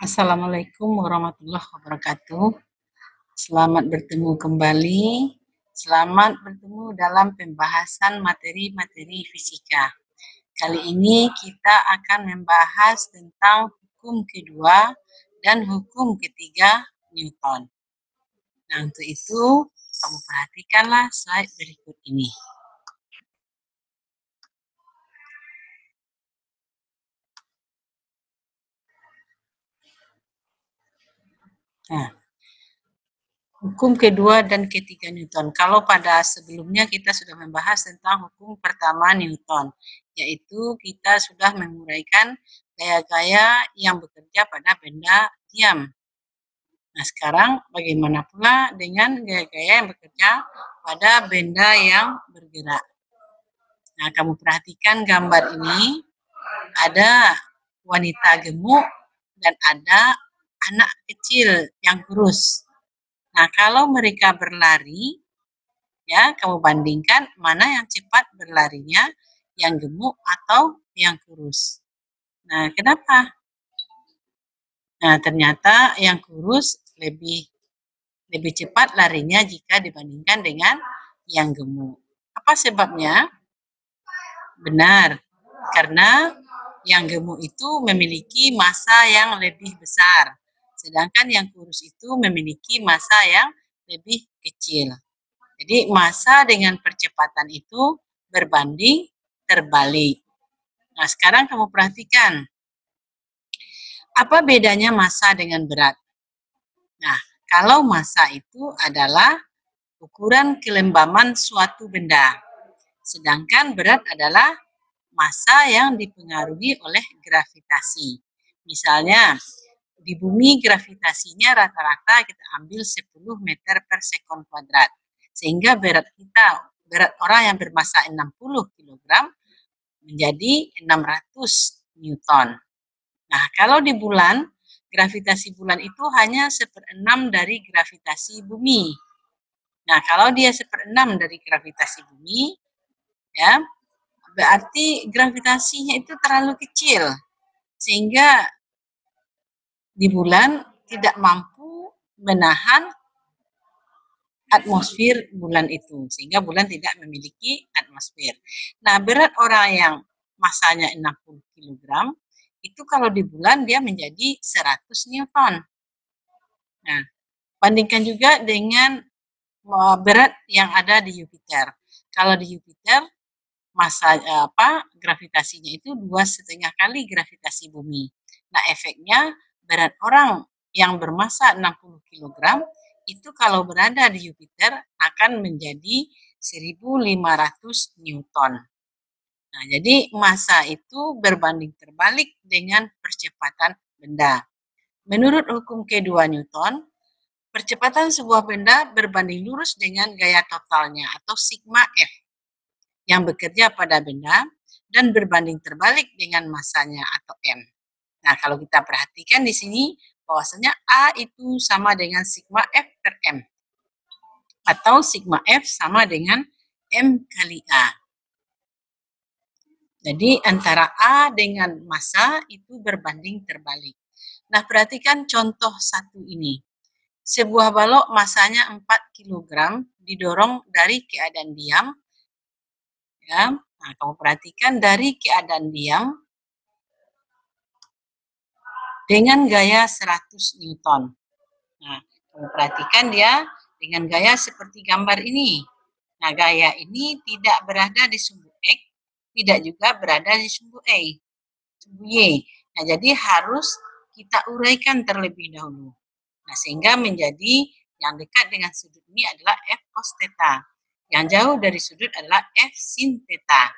Assalamualaikum warahmatullahi wabarakatuh. Selamat bertemu kembali. Selamat bertemu dalam pembahasan materi-materi fisika. Kali ini kita akan membahas tentang hukum kedua dan hukum ketiga Newton. Nah, untuk itu kamu perhatikanlah slide berikut ini. Nah, hukum kedua dan ketiga Newton. Kalau pada sebelumnya kita sudah membahas tentang hukum pertama Newton, yaitu kita sudah menguraikan gaya-gaya yang bekerja pada benda diam. Nah, sekarang bagaimana pula dengan gaya-gaya yang bekerja pada benda yang bergerak? Nah, kamu perhatikan gambar ini, ada wanita gemuk dan ada anak kecil yang kurus. Nah, kalau mereka berlari, ya, kamu bandingkan mana yang cepat berlarinya, yang gemuk atau yang kurus. Nah, kenapa? Nah, ternyata yang kurus lebih cepat larinya jika dibandingkan dengan yang gemuk. Apa sebabnya? Benar, karena yang gemuk itu memiliki massa yang lebih besar, sedangkan yang kurus itu memiliki massa yang lebih kecil. Jadi massa dengan percepatan itu berbanding terbalik. Nah, sekarang kamu perhatikan. Apa bedanya massa dengan berat? Nah, kalau massa itu adalah ukuran kelembaman suatu benda. Sedangkan berat adalah massa yang dipengaruhi oleh gravitasi. Misalnya, di bumi gravitasinya rata-rata kita ambil 10 meter per sekon kuadrat. Sehingga berat orang yang bermassa 60 kg menjadi 600 Newton. Nah, kalau di bulan, gravitasi bulan itu hanya 1/6 dari gravitasi bumi. Nah, kalau dia 1/6 dari gravitasi bumi, ya, berarti gravitasinya itu terlalu kecil, sehingga di bulan tidak mampu menahan atmosfer bulan itu, sehingga bulan tidak memiliki atmosfer. Nah, berat orang yang massanya 60 kg, itu kalau di bulan dia menjadi 100 Newton. Nah, bandingkan juga dengan berat yang ada di Jupiter. Kalau di Jupiter, gravitasinya itu 2,5 kali gravitasi bumi. Nah, efeknya berat orang yang bermassa 60 kg itu kalau berada di Jupiter akan menjadi 1.500 Newton. Nah, jadi massa itu berbanding terbalik dengan percepatan benda. Menurut hukum kedua Newton, percepatan sebuah benda berbanding lurus dengan gaya totalnya atau sigma F yang bekerja pada benda dan berbanding terbalik dengan massanya atau M. Nah, kalau kita perhatikan di sini bahwasanya A itu sama dengan sigma F per M atau sigma F sama dengan M kali A. Jadi antara A dengan massa itu berbanding terbalik. Nah, perhatikan contoh satu ini. Sebuah balok massanya 4 kg didorong dari keadaan diam. Ya, nah, kamu perhatikan dari keadaan diam dengan gaya 100 Newton. Nah, kamu perhatikan dia dengan gaya seperti gambar ini. Nah, gaya ini tidak berada di sumbu X, tidak juga berada di sumbu Y. Nah, jadi harus kita uraikan terlebih dahulu. Nah, sehingga menjadi yang dekat dengan sudut ini adalah F cos theta. Yang jauh dari sudut adalah F sin theta.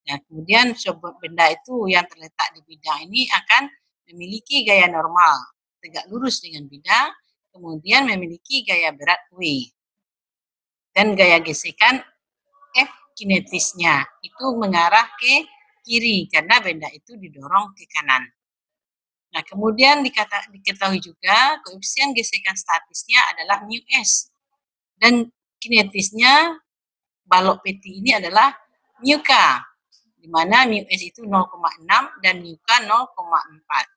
Nah, kemudian sebuah benda itu yang terletak di bidang ini akan memiliki gaya normal, tegak lurus dengan bidang, kemudian memiliki gaya berat W. Dan gaya gesekan F kinetisnya itu mengarah ke kiri karena benda itu didorong ke kanan. Nah, kemudian diketahui juga koefisien gesekan statisnya adalah mu S. Dan kinetisnya balok peti ini adalah mu K, di mana mu S itu 0,6 dan mu K 0,4.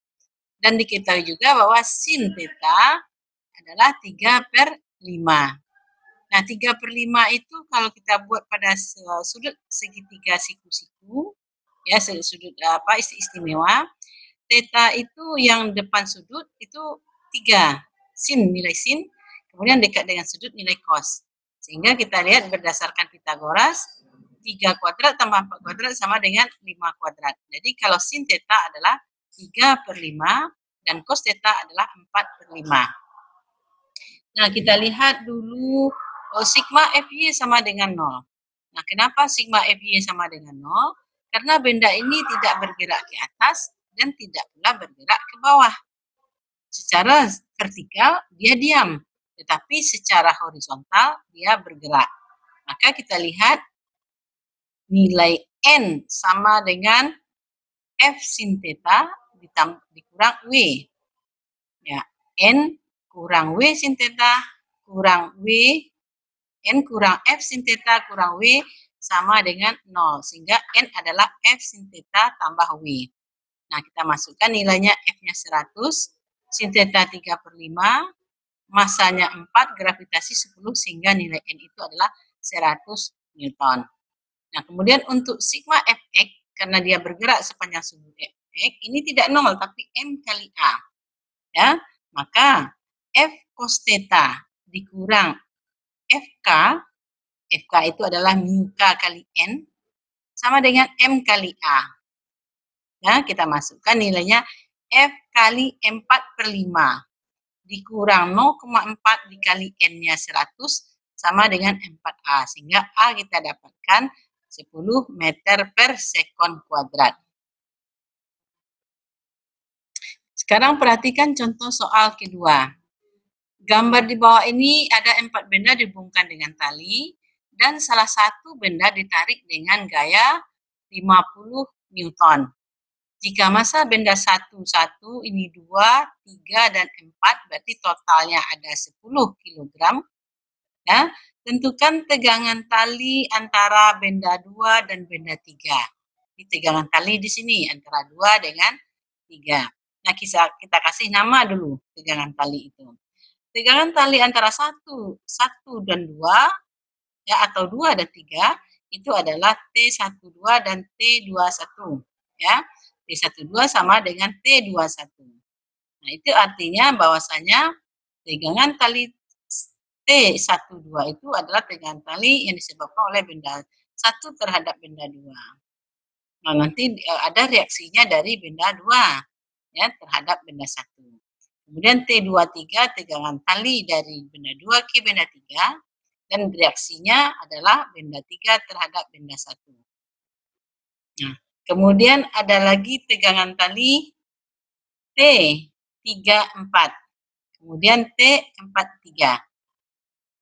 Dan diketahui juga bahwa sin theta adalah 3/5. Nah, 3/5 itu kalau kita buat pada sudut segitiga siku-siku, ya sudut istimewa, theta itu yang depan sudut itu 3, nilai sin, kemudian dekat dengan sudut nilai cos. Sehingga kita lihat berdasarkan Pitagoras, 3 kuadrat tambah 4 kuadrat sama dengan 5 kuadrat. Jadi kalau sin theta adalah 3/5 dan cos theta adalah 4/5. Nah, kita lihat dulu sigma Fy sama dengan 0. Nah, kenapa sigma Fy sama dengan 0? Karena benda ini tidak bergerak ke atas dan tidak pula bergerak ke bawah. Secara vertikal dia diam, tetapi secara horizontal dia bergerak. Maka kita lihat nilai N sama dengan F sin theta dikurang W. Ya, N kurang W sin theta kurang W, N kurang F sin theta kurang W sama dengan 0. Sehingga N adalah F sin theta tambah W. Nah, kita masukkan nilainya F-nya 100, sin theta 3/5, masanya 4, gravitasi 10, sehingga nilai N itu adalah 100 Newton. Nah, kemudian untuk sigma Fx, karena dia bergerak sepanjang sudut Fx, ini tidak 0, tapi M kali A. Ya, maka F cos theta dikurang FK, FK itu adalah mu K kali N, sama dengan M kali A. Ya, kita masukkan nilainya F kali 4/5 dikurang 0,4 dikali N-nya 100 sama dengan 4A. Sehingga A kita dapatkan 10 meter per sekon kuadrat. Sekarang perhatikan contoh soal kedua. Gambar di bawah ini ada 4 benda dihubungkan dengan tali dan salah satu benda ditarik dengan gaya 50 Newton. Jika massa benda 1 ini 2, 3, dan 4, berarti totalnya ada 10 kg. Ya, tentukan tegangan tali antara benda 2 dan benda 3. Ini tegangan tali di sini antara 2 dengan 3. Nah, kita kasih nama dulu tegangan tali itu. Tegangan tali antara 1 dan 2, ya, atau 2 dan 3, itu adalah T12 dan T21. Ya, T12 sama dengan T21. Nah, itu artinya bahwasanya tegangan tali T12 itu adalah tegangan tali yang disebabkan oleh benda 1 terhadap benda 2. Nah, nanti ada reaksinya dari benda 2 ya terhadap benda 1. Kemudian T23 tegangan tali dari benda 2 ke benda 3 dan reaksinya adalah benda 3 terhadap benda 1. Nah, kemudian ada lagi tegangan tali T34. Kemudian T43.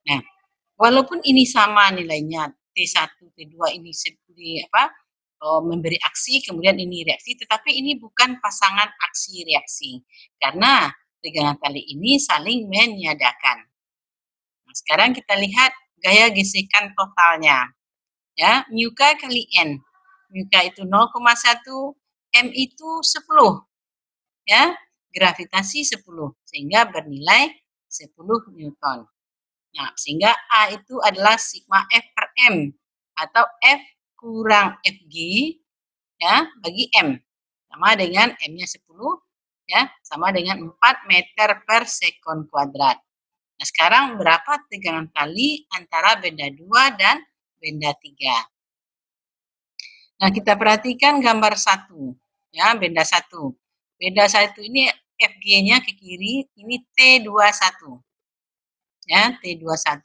Nah, walaupun ini sama nilainya T1, T2 ini memberi aksi, kemudian ini reaksi, tetapi ini bukan pasangan aksi reaksi karena tegangan tali ini saling menyadakan. Nah, sekarang kita lihat gaya gesekan totalnya. Ya, mu K kali N. Mu K itu 0,1, M itu 10. Ya, gravitasi 10 sehingga bernilai 10 Newton. Nah, sehingga A itu adalah sigma F per M atau F kurang Fg ya bagi M sama dengan M-nya 10 ya sama dengan 4 meter per sekon kuadrat. Nah, sekarang berapa tegangan tali antara benda 2 dan benda 3? Nah, kita perhatikan gambar 1 ya, benda 1. Benda 1 ini Fg-nya ke kiri, ini T21. Ya, T21.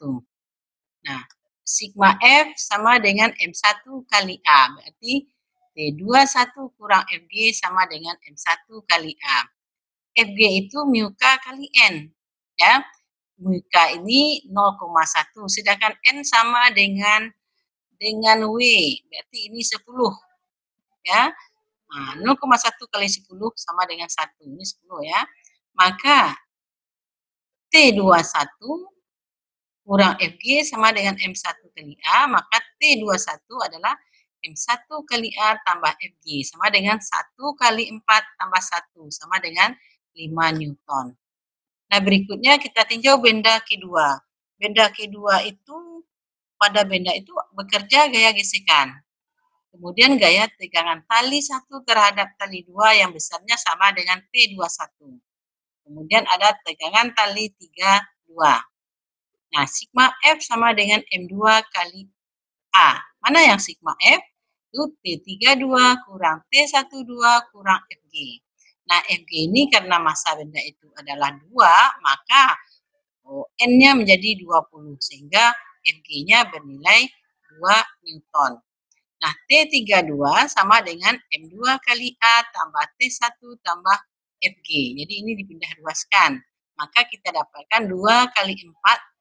Nah, sigma F sama dengan M1 kali A. Berarti T21 kurang Fg sama dengan M1 kali A. Fg itu mu K kali N. Ya, mu K ini 0,1. Sedangkan N sama dengan W. Berarti ini 10. Ya, nah, 0,1 kali 10 sama dengan 1. Ini 10 ya. Maka T21 kurang Fg sama dengan M1 kali A, maka T21 adalah M1 kali A tambah Fg sama dengan 1 kali 4 tambah 1 sama dengan 5 Newton. Nah, berikutnya kita tinjau benda kedua. Benda kedua itu, pada benda itu bekerja gaya gesekan. Kemudian gaya tegangan tali 1 terhadap tali 2 yang besarnya sama dengan T21. Kemudian ada tegangan tali 32. Nah, sigma F sama dengan M2 kali A. Mana yang sigma F? Itu T32 kurang T12 kurang Fg. Nah, Fg ini karena massa benda itu adalah 2, maka N-nya menjadi 20, sehingga Fg-nya bernilai 2 Newton. Nah, T32 sama dengan M2 kali A tambah T1 tambah Fg. Jadi ini dipindah ruaskan. Maka kita dapatkan 2 kali 4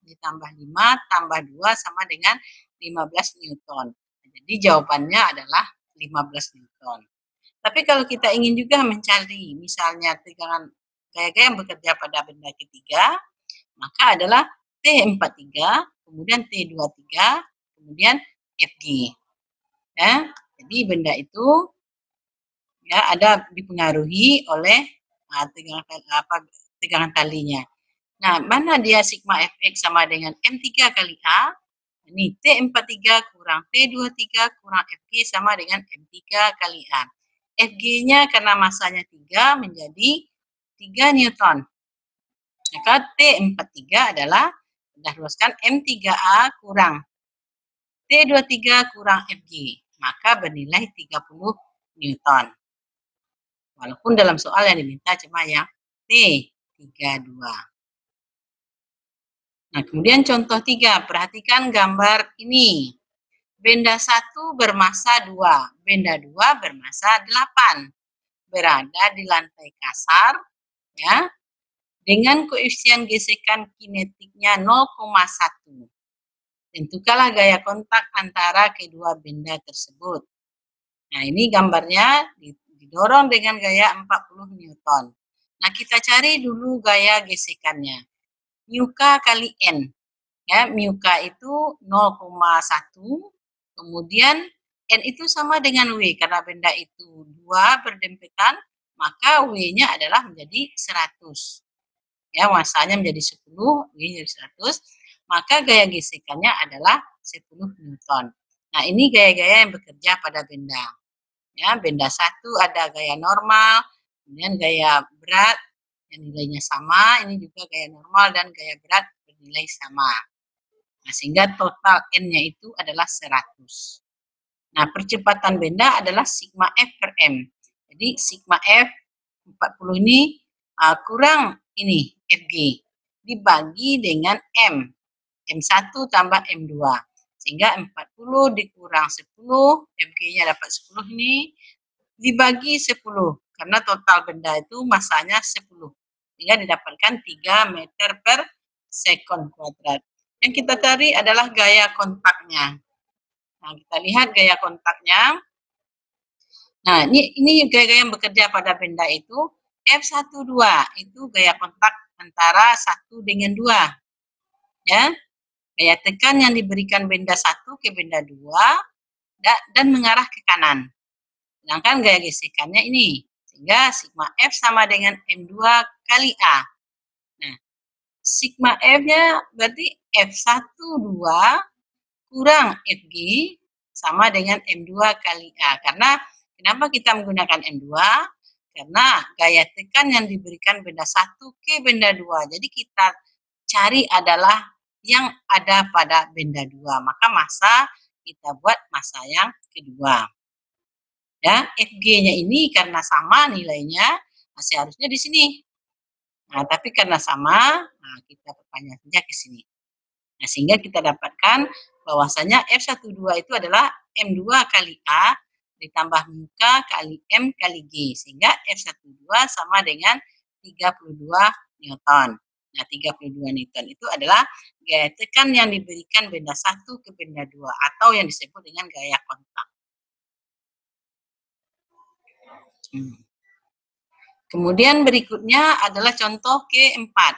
ditambah 5 tambah 2 sama dengan 15 Newton. Jadi jawabannya adalah 15 Newton. Tapi kalau kita ingin juga mencari misalnya tegangan gaya-gaya yang bekerja pada benda ketiga, maka adalah T43, kemudian T23, kemudian Fg. Ya, jadi benda itu ya ada dipengaruhi oleh tegangan talinya. Nah, mana dia sigma Fx sama dengan M3 kali A? Ini T43 kurang T23 kurang Fg sama dengan M3 kali A. Fg-nya karena masanya 3 menjadi 3 Newton. Maka T43 adalah, sudah ruaskan, M3A kurang T23 kurang Fg. Maka bernilai 30 Newton. Walaupun dalam soal yang diminta cuma yang T32. Nah, kemudian contoh 3, perhatikan gambar ini. Benda 1 bermassa 2, benda 2 bermassa 8. Berada di lantai kasar, ya, dengan koefisien gesekan kinetiknya 0,1. Tentukanlah gaya kontak antara kedua benda tersebut. Nah, ini gambarnya didorong dengan gaya 40 Newton. Nah, kita cari dulu gaya gesekannya. Μk kali N. Ya, μk itu 0,1. Kemudian N itu sama dengan W. Karena benda itu 2 berdempetan, maka W-nya adalah menjadi 100. Ya, massanya menjadi 10, W menjadi 100. Maka gaya gesekannya adalah 10 Newton. Nah, ini gaya-gaya yang bekerja pada benda. Ya, benda 1 ada gaya normal, kemudian gaya berat yang nilainya sama, ini juga gaya normal dan gaya berat bernilai sama. Nah, sehingga total N-nya itu adalah 100. Nah, percepatan benda adalah sigma F per M. Jadi sigma F 40 ini kurang ini Fg dibagi dengan M. M1 tambah M2. Sehingga 40 dikurang 10, Fg-nya dapat 10 ini, dibagi 10. Karena total benda itu massanya 10. Sehingga didapatkan 3 meter per sekon kuadrat. Yang kita cari adalah gaya kontaknya. Nah, kita lihat gaya kontaknya. Nah, ini gaya-gaya yang bekerja pada benda itu. F12 itu gaya kontak antara 1 dengan 2. Ya. Gaya tekan yang diberikan benda 1 ke benda 2 dan mengarah ke kanan. Sedangkan gaya gesekannya ini. Sehingga sigma F sama dengan M2 kali A. Nah, sigma F-nya berarti F12 kurang Fg sama dengan M2 kali A. Karena kenapa kita menggunakan M2? Karena gaya tekan yang diberikan benda 1 ke benda 2. Jadi kita cari adalah yang ada pada benda 2. Maka massa kita buat massa yang kedua. Ya, Fg-nya ini karena sama nilainya masih harusnya di sini. Nah, tapi karena sama, nah kita perpanjang saja ke sini. Nah, sehingga kita dapatkan bahwasanya F12 itu adalah M2 kali A ditambah μk kali M kali G. Sehingga F12 sama dengan 32 Newton. Nah, 32 Newton itu adalah gaya tekan yang diberikan benda 1 ke benda 2 atau yang disebut dengan gaya kontak. Kemudian berikutnya adalah contoh keempat.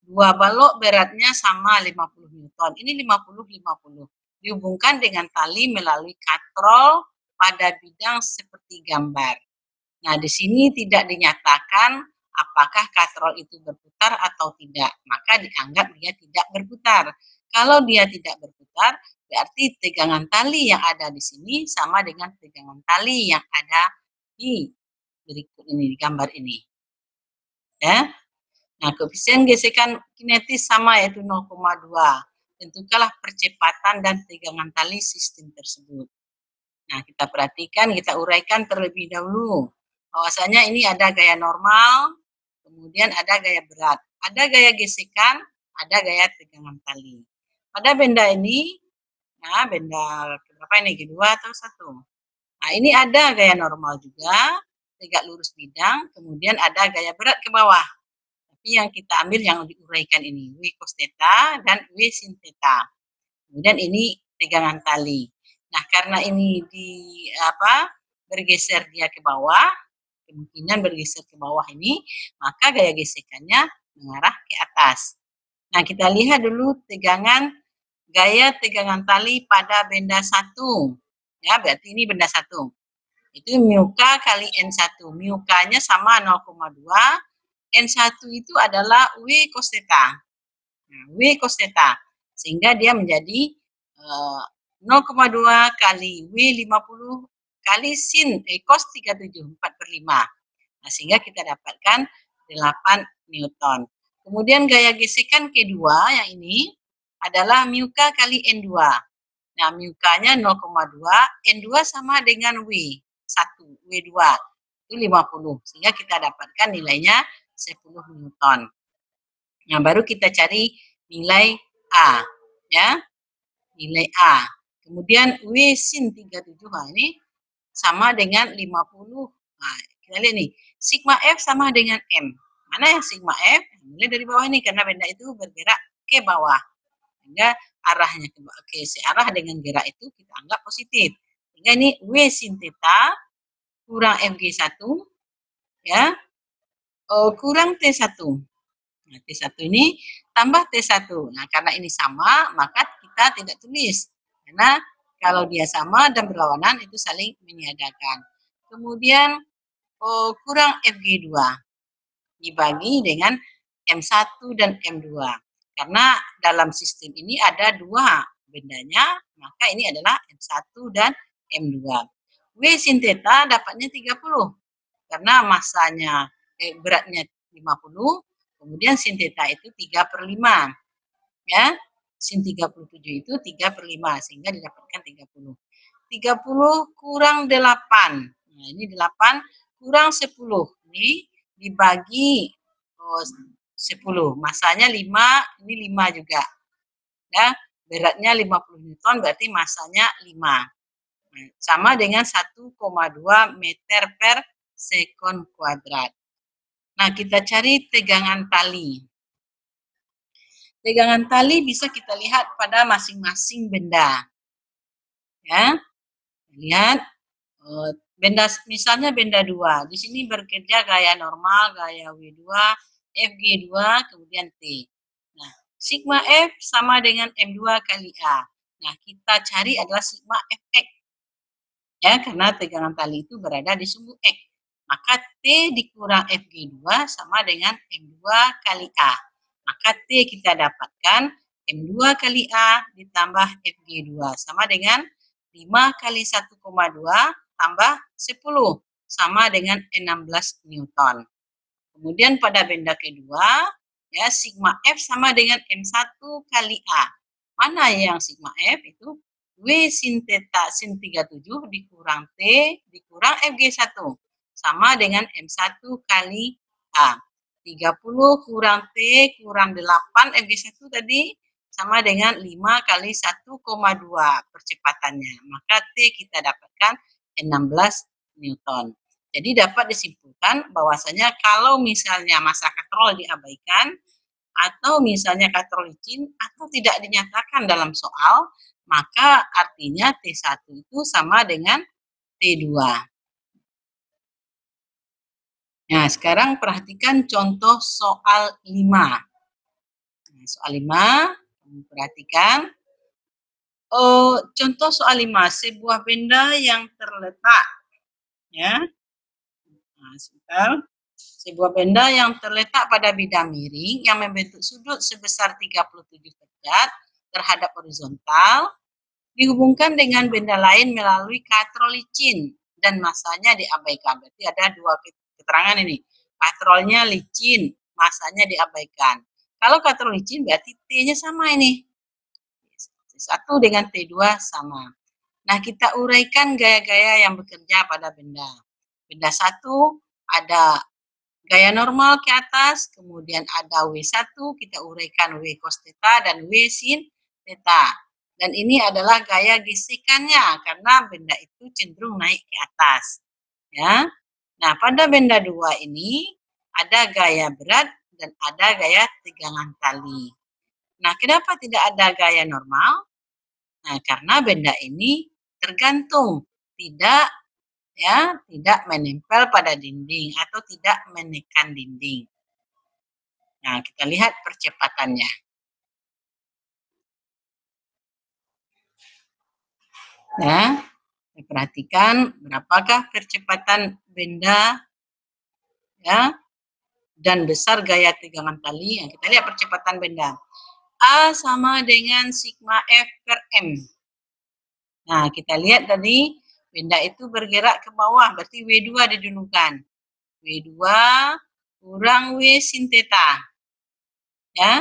2 balok beratnya sama 50 Newton. Ini 50-50. Dihubungkan dengan tali melalui katrol pada bidang seperti gambar. Nah, di sini tidak dinyatakan apakah katrol itu berputar atau tidak. Maka dianggap dia tidak berputar. Kalau dia tidak berputar, berarti tegangan tali yang ada di sini sama dengan tegangan tali yang ada di berikut ini, di gambar ini. Ya. Nah, koefisien gesekan kinetis sama, yaitu 0,2. Tentukanlah percepatan dan tegangan tali sistem tersebut. Nah, kita perhatikan, kita uraikan terlebih dahulu. Bahwasanya ini ada gaya normal, kemudian ada gaya berat. Ada gaya gesekan, ada gaya tegangan tali. Pada benda ini, nah benda berapa ini, kedua atau satu? Nah, ini ada gaya normal juga, tegak lurus bidang, kemudian ada gaya berat ke bawah. Tapi yang kita ambil yang diuraikan ini, W cos theta dan W sin theta. Kemudian ini tegangan tali. Nah, karena ini bergeser dia ke bawah, kemungkinan bergeser ke bawah ini, maka gaya gesekannya mengarah ke atas. Nah, kita lihat dulu gaya tegangan tali pada benda 1. Ya, berarti ini benda 1. Itu mu K kali N1. Mu K-nya sama 0,2. N1 itu adalah W cos theta. Nah, W cos theta. Sehingga dia menjadi 0,2 kali W50 kali sin cos 37, 4/5. Nah, sehingga kita dapatkan 8 Newton. Kemudian gaya gesekan kedua yang ini adalah mu K kali N2. Nah, mu K-nya 0,2, N2 sama dengan W1, W2. Itu 50. Sehingga kita dapatkan nilainya 10 Newton. Nah, baru kita cari nilai A, ya. Nilai A. Kemudian W sin 37, nah ini sama dengan 50. Nah, kita lihat nih, sigma F sama dengan M. Mana yang sigma F? Mulai dari bawah ini, karena benda itu bergerak ke bawah. Sehingga arahnya ke searah dengan gerak itu kita anggap positif. Sehingga ini W sin theta kurang Fg1, ya, kurang T1. Nah, T1 ini tambah T1. Nah, karena ini sama, maka kita tidak tulis. Karena kalau dia sama dan berlawanan, itu saling meniadakan. Kemudian, kurang Fg2. Dibagi dengan M1 dan M2. Karena dalam sistem ini ada dua bendanya, maka ini adalah M1 dan M2. W sin theta dapatnya 30. Karena masanya, beratnya 50, kemudian sin theta itu 3/5. Ya, sin 37 itu 3/5, sehingga didapatkan 30. 30 kurang 8. Nah, ini 8 kurang 10. Ini dibagi 10. Masanya 5, ini 5 juga. Ya, beratnya 50 Newton, berarti masanya 5. Nah, sama dengan 1,2 meter per sekon kuadrat. Nah, kita cari tegangan tali. Tegangan tali bisa kita lihat pada masing-masing benda. Ya, lihat benda, misalnya benda 2. Di sini bekerja gaya normal, gaya W2, Fg2, kemudian T. Nah, sigma F sama dengan M2 kali A. Nah, kita cari adalah sigma Fx. Ya, karena tegangan tali itu berada di sumbu X. Maka T dikurang Fg2 sama dengan M2 kali A. Maka T kita dapatkan M2 kali A ditambah Fg2 sama dengan 5 kali 1,2 tambah 10 sama dengan 16 Newton. Kemudian pada benda kedua, ya, sigma F sama dengan M1 kali A. Mana yang sigma F? Itu W sin theta sin 37 dikurang T dikurang Fg1 sama dengan M1 kali A. 30 kurang T kurang 8 Fg1 tadi sama dengan 5 kali 1,2 percepatannya. Maka T kita dapatkan 16 Newton. Jadi dapat disimpulkan bahwasanya kalau misalnya massa katrol diabaikan atau misalnya katrol licin atau tidak dinyatakan dalam soal, maka artinya T1 itu sama dengan T2. Nah, sekarang perhatikan contoh soal 5. Nah, soal 5, perhatikan. Contoh soal 5, sebuah benda yang terletak, ya. Nah, sebentar. Sebuah benda yang terletak pada bidang miring yang membentuk sudut sebesar 37 derajat terhadap horizontal dihubungkan dengan benda lain melalui katrol licin dan masanya diabaikan. Berarti ada dua keterangan ini. Katrolnya licin, masanya diabaikan. Kalau katrol licin berarti T-nya sama ini. T1 dengan T2 sama. Nah, kita uraikan gaya-gaya yang bekerja pada benda. Benda 1 ada gaya normal ke atas, kemudian ada W1, kita uraikan W cos theta dan W sin theta. Dan ini adalah gaya gesekannya, karena benda itu cenderung naik ke atas. Ya. Nah, pada benda 2 ini, ada gaya berat dan ada gaya tegangan tali. Nah, kenapa tidak ada gaya normal? Nah, karena benda ini tergantung, tidak menempel pada dinding atau tidak menekan dinding. Nah, kita lihat percepatannya. Nah, perhatikan berapakah percepatan benda ya dan besar gaya tegangan tali. Yang kita lihat percepatan benda. A sama dengan sigma F per M. Nah, kita lihat tadi benda itu bergerak ke bawah, berarti W2 didulukan. W2 kurang W sin theta. Ya.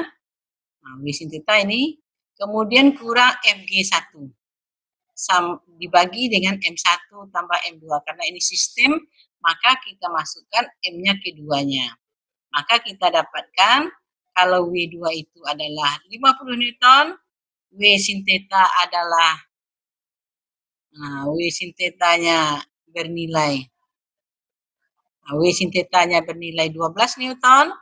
Nah, W sin theta ini kemudian kurang FG1. Dibagi dengan M1 tambah M2. Karena ini sistem, maka kita masukkan M-nya keduanya. Maka kita dapatkan kalau W2 itu adalah 50 Newton, W sin theta adalah W sin theta-nya bernilai W sin theta-nya bernilai 12 Newton,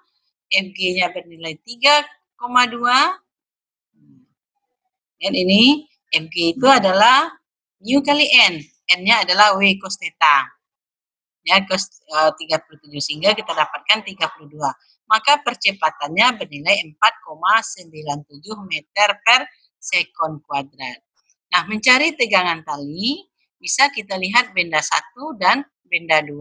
Fg-nya bernilai 3,2. Dan ini Fg itu adalah mu kali N. N-nya adalah W cos theta. Ya, cos 37 sehingga kita dapatkan 32. Maka percepatannya bernilai 4,97 meter per sekon kuadrat. Nah, mencari tegangan tali bisa kita lihat benda 1 dan benda 2.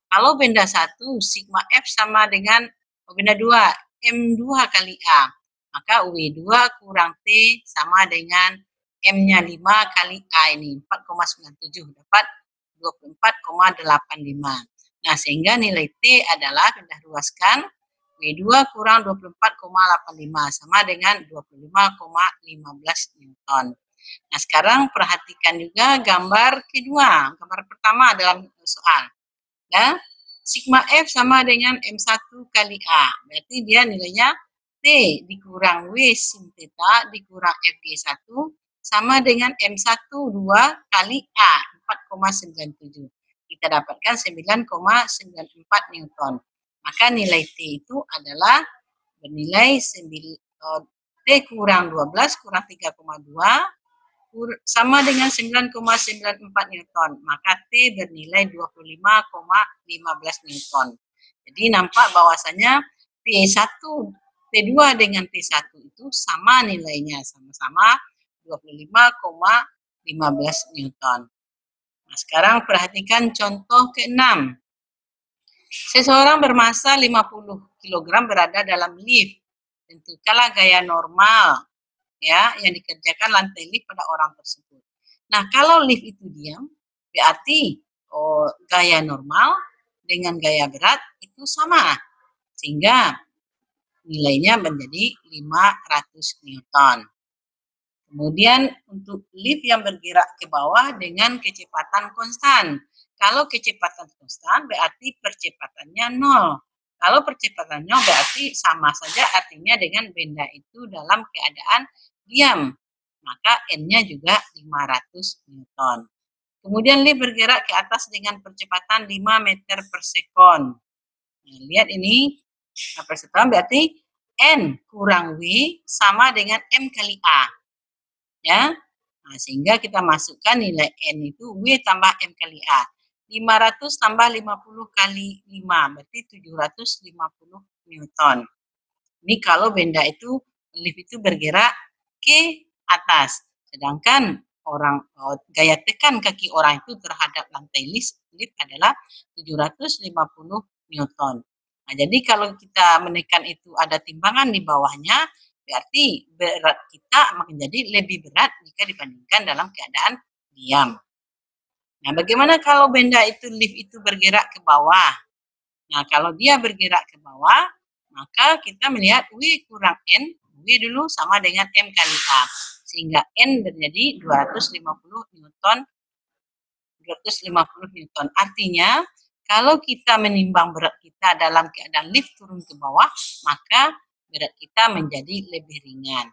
Kalau benda 1 sigma F sama dengan benda 2 M2 kali A. Maka W2 kurang T sama dengan M-nya 5 kali A ini 4,97 dapat 24,85. Nah, sehingga nilai T adalah, kita ruaskan, W2 kurang 24,85 sama dengan 25,15 Newton. Nah, sekarang perhatikan juga gambar kedua. Gambar pertama dalam soal. Ya, sigma F sama dengan M1 kali A. Berarti dia nilainya T dikurang W sin theta dikurang Fg1 sama dengan M1 2 kali A 4,97. Kita dapatkan 9,94 Newton. Maka nilai T itu adalah bernilai T kurang 12 kurang 3,2 sama dengan 9,94 Newton. Maka T bernilai 25,15 Newton. Jadi nampak bahwasanya T1, T2 dengan T1 itu sama nilainya, sama-sama 25,15 Newton. Nah, sekarang perhatikan contoh ke-6. Seseorang bermasa 50 kg berada dalam lift. Tentukanlah gaya normal ya yang dikerjakan lantai lift pada orang tersebut. Nah, kalau lift itu diam, berarti gaya normal dengan gaya berat itu sama. Sehingga nilainya menjadi 500 Newton. Kemudian untuk lift yang bergerak ke bawah dengan kecepatan konstan. Kalau kecepatan konstan berarti percepatannya 0. Kalau percepatan 0 berarti sama saja artinya dengan benda itu dalam keadaan diam. Maka N-nya juga 500 Newton. Kemudian lift bergerak ke atas dengan percepatan 5 meter per sekon. Nah, lihat ini percepatan berarti N kurang W sama dengan M kali A. Ya, nah, sehingga kita masukkan nilai N itu W tambah M kali A. 500 tambah 50 kali 5, berarti 750 Newton. Ini kalau benda itu, lift itu bergerak ke atas. Sedangkan gaya tekan kaki orang itu terhadap lantai lift adalah 750 Newton. Nah, jadi kalau kita menekan itu ada timbangan di bawahnya, berarti berat kita menjadi lebih berat jika dibandingkan dalam keadaan diam. Nah, bagaimana kalau benda itu lift itu bergerak ke bawah? Nah, kalau dia bergerak ke bawah, maka kita melihat W kurang N, W dulu sama dengan M kali A. Sehingga N menjadi 250 Newton. 250 Newton. Artinya, kalau kita menimbang berat kita dalam keadaan lift turun ke bawah, maka berat kita menjadi lebih ringan.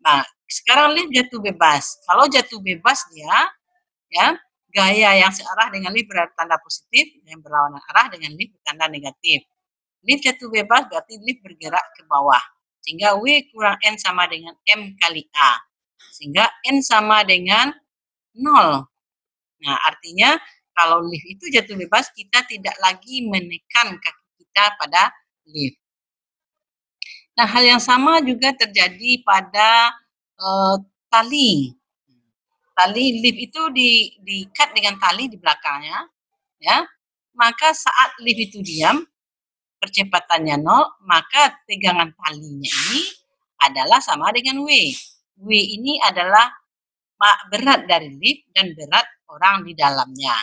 Nah, sekarang lift jatuh bebas. Kalau jatuh bebas dia, ya, gaya yang searah dengan lift bertanda positif, yang berlawanan arah dengan lift bertanda negatif. Lift jatuh bebas berarti lift bergerak ke bawah. Sehingga W kurang N sama dengan M kali A. Sehingga N sama dengan 0. Nah, artinya kalau lift itu jatuh bebas, kita tidak lagi menekan kaki kita pada lift. Nah, hal yang sama juga terjadi pada tali. Tali lift itu diikat dengan tali di belakangnya, ya. Maka saat lift itu diam, percepatannya 0, maka tegangan talinya ini adalah sama dengan W. W ini adalah berat dari lift dan berat orang di dalamnya.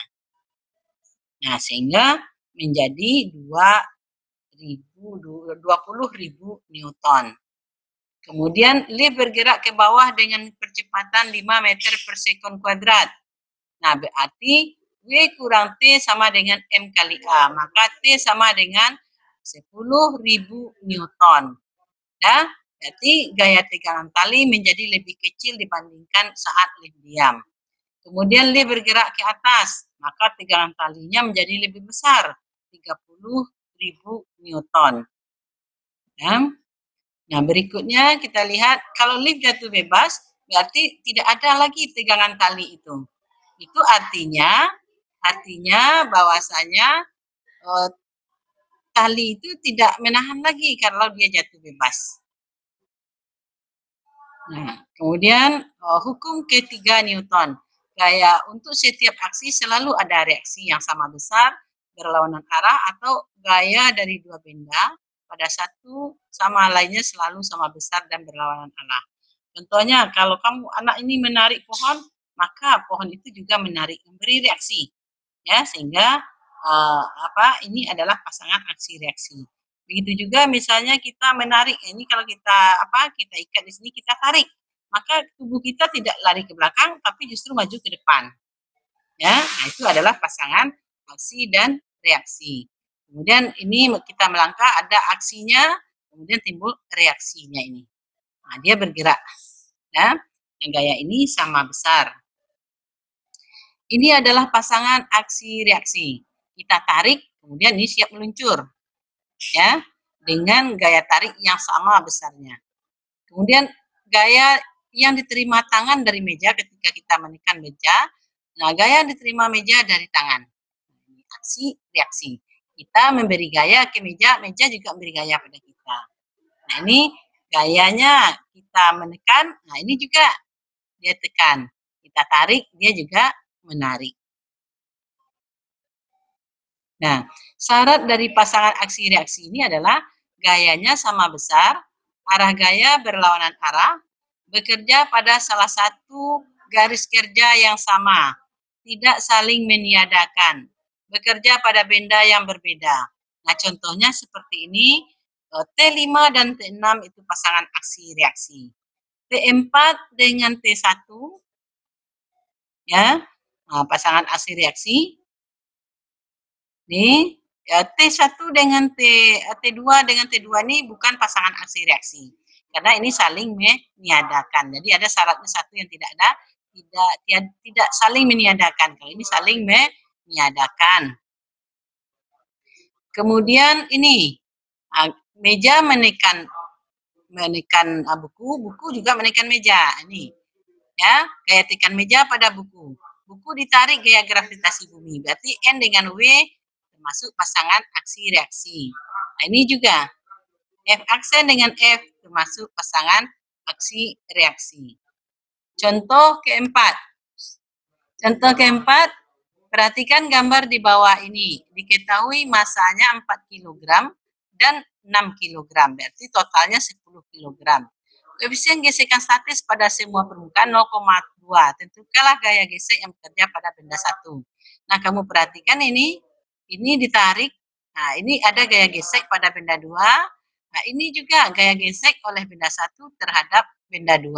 Nah, sehingga menjadi 20.000 Newton. Kemudian lift bergerak ke bawah dengan percepatan 5 meter per sekon kuadrat. Nah, berarti W kurang T sama dengan M kali A. Maka T sama dengan 10.000 Newton. Ya, berarti gaya tegangan tali menjadi lebih kecil dibandingkan saat lift diam. Kemudian lift bergerak ke atas, maka tegangan talinya menjadi lebih besar, 30.000 Newton. Ya. Nah, berikutnya kita lihat kalau lift jatuh bebas, berarti tidak ada lagi tegangan tali itu. Itu artinya bahwasanya tali itu tidak menahan lagi kalau dia jatuh bebas. Nah, kemudian hukum ketiga Newton. Gaya untuk setiap aksi selalu ada reaksi yang sama besar, berlawanan arah, atau gaya dari dua benda pada satu sama lainnya selalu sama besar dan berlawanan arah. Contohnya, kalau kamu anak ini menarik pohon, maka pohon itu juga menarik, memberi reaksi, ya, sehingga ini adalah pasangan aksi reaksi. Begitu juga misalnya kita menarik, ini kalau kita kita ikat di sini, kita tarik, maka tubuh kita tidak lari ke belakang, tapi justru maju ke depan. Ya, nah itu adalah pasangan aksi dan reaksi. Kemudian ini kita melangkah, ada aksinya, kemudian timbul reaksinya ini. Nah, dia bergerak. Ya, yang gaya ini sama besar. Ini adalah pasangan aksi reaksi. Kita tarik, kemudian ini siap meluncur. Ya, dengan gaya tarik yang sama besarnya. Kemudian gaya yang diterima tangan dari meja ketika kita menekan meja. Nah, gaya yang diterima meja dari tangan. Ini aksi reaksi. Kita memberi gaya ke meja, meja juga memberi gaya pada kita. Nah, ini gayanya kita menekan, nah ini juga dia tekan. Kita tarik, dia juga menarik. Nah, syarat dari pasangan aksi reaksi ini adalah gayanya sama besar, arah gaya berlawanan arah, bekerja pada salah satu garis kerja yang sama, tidak saling meniadakan, bekerja pada benda yang berbeda. Nah, contohnya seperti ini, T5 dan T6 itu pasangan aksi reaksi. T4 dengan T1, ya, nah, pasangan aksi reaksi. Nih, ya, T1 dengan T2 dengan T2 ini bukan pasangan aksi reaksi. Karena ini saling meniadakan. Jadi ada syaratnya satu yang tidak ada, tidak saling meniadakan. Kalau ini saling meniadakan. Kemudian ini meja menekan buku juga menekan meja. Ini ya, gaya tekan meja pada buku. Buku ditarik gaya gravitasi bumi. Berarti N dengan W termasuk pasangan aksi reaksi. Nah, ini juga F aksen dengan F termasuk pasangan aksi reaksi. Contoh keempat. Perhatikan gambar di bawah ini. Diketahui masanya 4 kg dan 6 kg. Berarti totalnya 10 kg. Koefisien gesekan statis pada semua permukaan 0,2. Tentukanlah gaya gesek yang bekerja pada benda satu. Nah, kamu perhatikan ini ditarik. Nah, ini ada gaya gesek pada benda 2. Nah, ini juga gaya gesek oleh benda satu terhadap benda 2.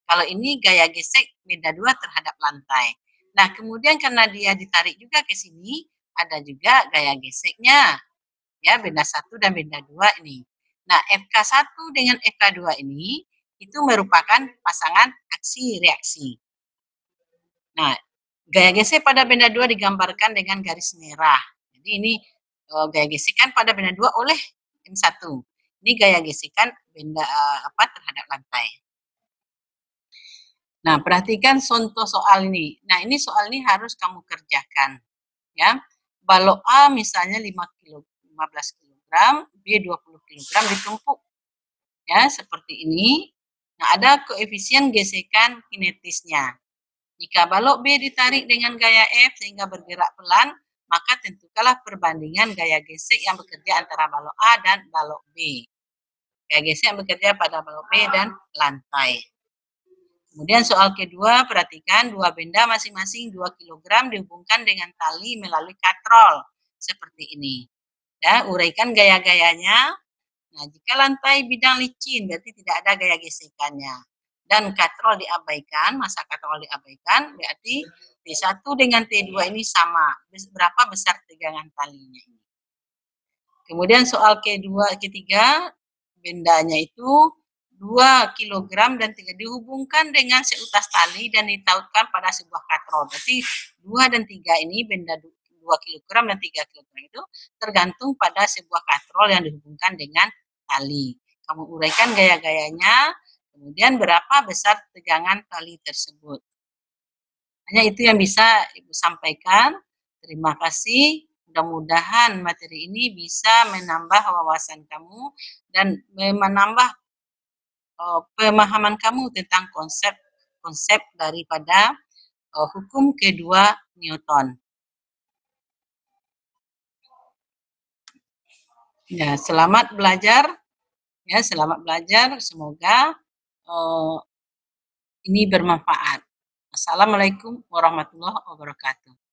Kalau ini gaya gesek benda 2 terhadap lantai. Nah, kemudian karena dia ditarik juga ke sini, ada juga gaya geseknya. Ya, benda 1 dan benda 2 ini. Nah, FK1 dengan FK2 ini itu merupakan pasangan aksi reaksi. Nah, gaya gesek pada benda 2 digambarkan dengan garis merah. Jadi ini gaya gesekan pada benda 2 oleh M1. Ini gaya gesekan benda terhadap lantai. Nah, perhatikan contoh soal ini. Nah, ini soal ini harus kamu kerjakan. Ya, balok A misalnya 15 kg, B 20 kg ditumpuk. Ya, seperti ini. Nah, ada koefisien gesekan kinetisnya. Jika balok B ditarik dengan gaya F sehingga bergerak pelan, maka tentukanlah perbandingan gaya gesek yang bekerja antara balok A dan balok B. Gaya gesek yang bekerja pada balok B dan lantai. Kemudian soal kedua, perhatikan dua benda masing-masing 2 kg dihubungkan dengan tali melalui katrol. Seperti ini. Ya, uraikan gaya-gayanya. Nah, jika lantai bidang licin, berarti tidak ada gaya gesekannya. Dan katrol diabaikan, masa katrol diabaikan, berarti T1 dengan T2 ini sama. Berapa besar tegangan talinya ini. Kemudian soal ketiga, bendanya itu 2 kg dan 3 dihubungkan dengan seutas tali dan ditautkan pada sebuah katrol. Berarti 2 dan 3 ini benda 2 kg dan 3 kg itu tergantung pada sebuah katrol yang dihubungkan dengan tali. Kamu uraikan gaya-gayanya, kemudian berapa besar tegangan tali tersebut. Hanya itu yang bisa Ibu sampaikan. Terima kasih. Mudah-mudahan materi ini bisa menambah wawasan kamu dan menambah pemahaman kamu tentang konsep daripada hukum kedua Newton. Ya, selamat belajar. Ya, selamat belajar. Semoga ini bermanfaat. Assalamualaikum warahmatullahi wabarakatuh.